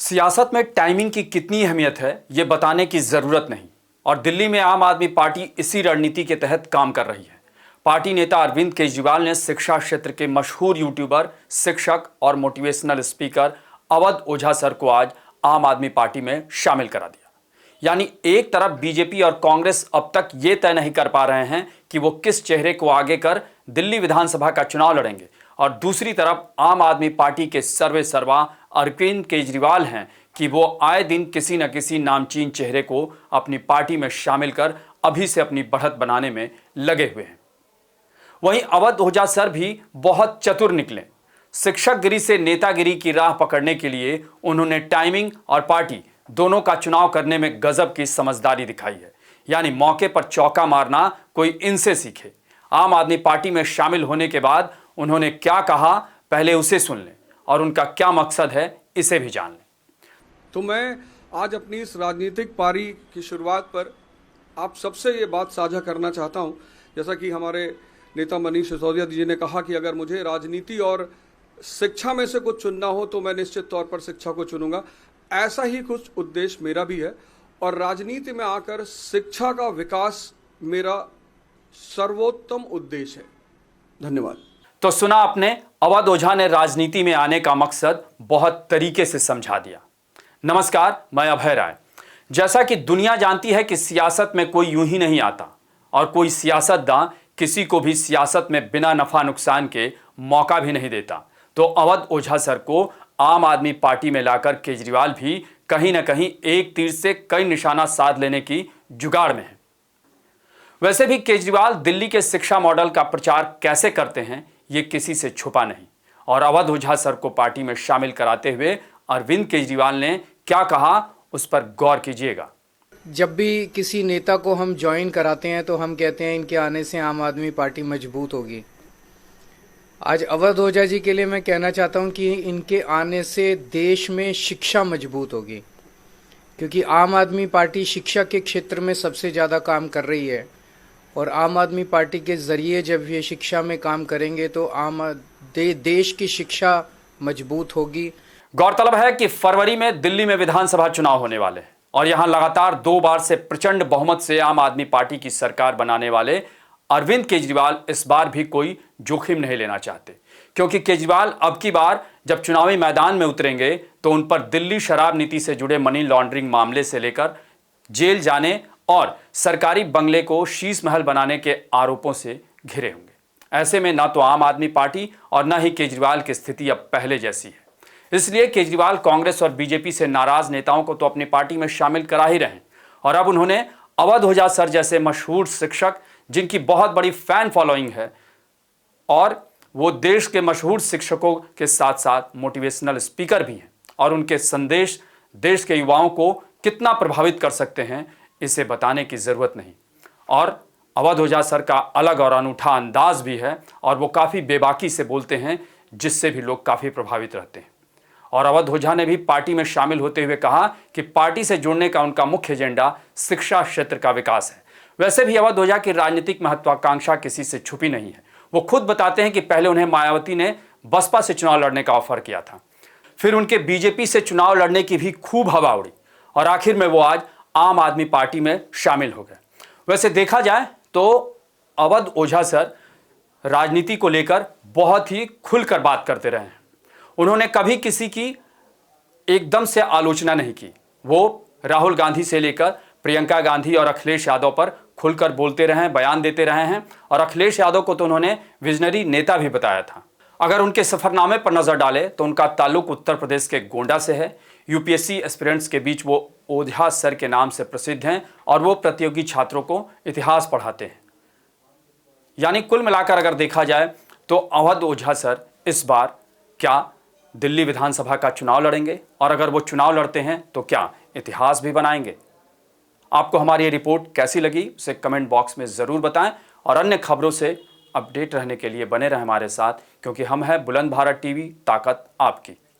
सियासत में टाइमिंग की कितनी अहमियत है ये बताने की जरूरत नहीं। और दिल्ली में आम आदमी पार्टी इसी रणनीति के तहत काम कर रही है। पार्टी नेता अरविंद केजरीवाल ने शिक्षा क्षेत्र के मशहूर यूट्यूबर, शिक्षक और मोटिवेशनल स्पीकर अवध ओझा सर को आज आम आदमी पार्टी में शामिल करा दिया। यानी एक तरफ बीजेपी और कांग्रेस अब तक ये तय नहीं कर पा रहे हैं कि वो किस चेहरे को आगे कर दिल्ली विधानसभा का चुनाव लड़ेंगे, और दूसरी तरफ आम आदमी पार्टी के सर्वे सर्वा अरविंद केजरीवाल हैं कि वो आए दिन किसी न किसी नामचीन चेहरे को अपनी पार्टी में शामिल कर अभी से अपनी बढ़त बनाने में लगे हुए हैं। वहीं अवध ओझा सर भी बहुत चतुर निकले। शिक्षकगिरी से नेतागिरी की राह पकड़ने के लिए उन्होंने टाइमिंग और पार्टी दोनों का चुनाव करने में गजब की समझदारी दिखाई है। यानी मौके पर चौका मारना कोई इनसे सीखे। आम आदमी पार्टी में शामिल होने के बाद उन्होंने क्या कहा, पहले उसे सुन लें और उनका क्या मकसद है इसे भी जान लें। तो मैं आज अपनी इस राजनीतिक पारी की शुरुआत पर आप सबसे ये बात साझा करना चाहता हूं, जैसा कि हमारे नेता मनीष सिसोदिया जी ने कहा कि अगर मुझे राजनीति और शिक्षा में से कुछ चुनना हो तो मैं निश्चित तौर पर शिक्षा को चुनूंगा। ऐसा ही कुछ उद्देश्य मेरा भी है और राजनीति में आकर शिक्षा का विकास मेरा सर्वोत्तम उद्देश्य है। धन्यवाद। तो सुना आपने, अवध ओझा ने राजनीति में आने का मकसद बहुत तरीके से समझा दिया। नमस्कार, मैं अभय राय। जैसा कि दुनिया जानती है कि सियासत में कोई यूं ही नहीं आता और कोई सियासतदां किसी को भी सियासत में बिना नफा नुकसान के मौका भी नहीं देता, तो अवध ओझा सर को आम आदमी पार्टी में लाकर केजरीवाल भी कहीं ना कहीं एक तीर से कई निशाना साध लेने की जुगाड़ में है। वैसे भी केजरीवाल दिल्ली के शिक्षा मॉडल का प्रचार कैसे करते हैं ये किसी से छुपा नहीं, और अवध ओझा सर को पार्टी में शामिल कराते हुए अरविंद केजरीवाल ने क्या कहा उस पर गौर कीजिएगा। जब भी किसी नेता को हम ज्वाइन कराते हैं तो हम कहते हैं इनके आने से आम आदमी पार्टी मजबूत होगी। आज अवध ओझा जी के लिए मैं कहना चाहता हूं कि इनके आने से देश में शिक्षा मजबूत होगी, क्योंकि आम आदमी पार्टी शिक्षा के क्षेत्र में सबसे ज़्यादा काम कर रही है और आम आदमी पार्टी के ज़रिए जब ये शिक्षा में काम करेंगे तो देश की शिक्षा मजबूत होगी। गौरतलब है कि फरवरी में दिल्ली में विधानसभा चुनाव होने वाले हैं और यहां लगातार 2 बार से प्रचंड बहुमत से आम आदमी पार्टी की सरकार बनाने वाले अरविंद केजरीवाल इस बार भी कोई जोखिम नहीं लेना चाहते, क्योंकि केजरीवाल अब की बार जब चुनावी मैदान में उतरेंगे तो उन पर दिल्ली शराब नीति से जुड़े मनी लॉन्ड्रिंग मामले से लेकर जेल जाने और सरकारी बंगले को शीश महल बनाने के आरोपों से घिरे होंगे। ऐसे में ना तो आम आदमी पार्टी और न ही केजरीवाल की स्थिति अब पहले जैसी है। इसलिए केजरीवाल कांग्रेस और बीजेपी से नाराज नेताओं को तो अपनी पार्टी में शामिल करा ही रहे हैं, और अब उन्होंने अवध ओझा सर जैसे मशहूर शिक्षक, जिनकी बहुत बड़ी फैन फॉलोइंग है और वो देश के मशहूर शिक्षकों के साथ साथ मोटिवेशनल स्पीकर भी हैं, और उनके संदेश देश के युवाओं को कितना प्रभावित कर सकते हैं इसे बताने की जरूरत नहीं। और अवध ओझा सर का अलग और अनूठा अंदाज भी है और वो काफ़ी बेबाकी से बोलते हैं, जिससे भी लोग काफ़ी प्रभावित रहते हैं। और अवध ओझा ने भी पार्टी में शामिल होते हुए कहा कि पार्टी से जुड़ने का उनका मुख्य एजेंडा शिक्षा क्षेत्र का विकास है। वैसे भी अवध ओझा की राजनीतिक महत्वाकांक्षा किसी से छुपी नहीं है। वो खुद बताते हैं कि पहले उन्हें मायावती ने बसपा से चुनाव लड़ने का ऑफर किया था, फिर उनके बीजेपी से चुनाव लड़ने की भी खूब हवा उड़ी और आखिर में वो आज आम आदमी पार्टी में शामिल हो गए। वैसे देखा जाए तो अवध ओझा सर राजनीति को लेकर बहुत ही खुलकर बात करते रहे हैं। उन्होंने कभी किसी की एकदम से आलोचना नहीं की। वो राहुल गांधी से लेकर प्रियंका गांधी और अखिलेश यादव पर खुलकर बोलते रहे हैं, बयान देते रहे हैं, और अखिलेश यादव को तो उन्होंने विजनरी नेता भी बताया था। अगर उनके सफरनामे पर नजर डालें तो उनका ताल्लुक उत्तर प्रदेश के गोंडा से है। यूपीएससी एस्पिरेंट्स के बीच वो ओझा सर के नाम से प्रसिद्ध हैं और वो प्रतियोगी छात्रों को इतिहास पढ़ाते हैं। यानी कुल मिलाकर अगर देखा जाए तो अवध ओझा सर इस बार क्या दिल्ली विधानसभा का चुनाव लड़ेंगे, और अगर वो चुनाव लड़ते हैं तो क्या इतिहास भी बनाएंगे। आपको हमारी ये रिपोर्ट कैसी लगी उसे कमेंट बॉक्स में ज़रूर बताएं, और अन्य खबरों से अपडेट रहने के लिए बने रहें हमारे साथ, क्योंकि हम हैं बुलंद भारत टीवी, ताकत आपकी।